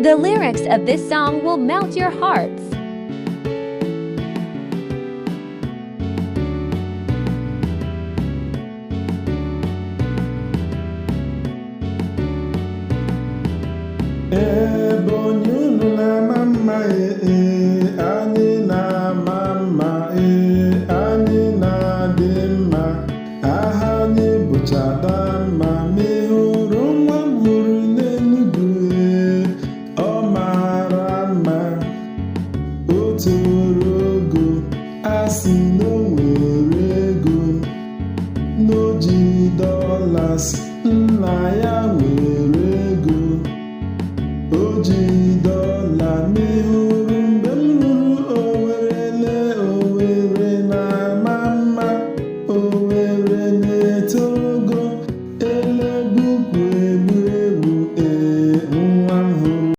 The lyrics of this song will melt your hearts. Ebonyi unu na-ama mma anyị na-ama mma anyị na-adị mma, aha anyị bụcha Adamma. Ma ị hụrụ nwa m mụrụ n'Enugu, ọ mara mma, o toro ogo, a sị na o nwere ego, na o ji dọlas, nna ya nwere ego, o ji dọla. Ma ị hụrụ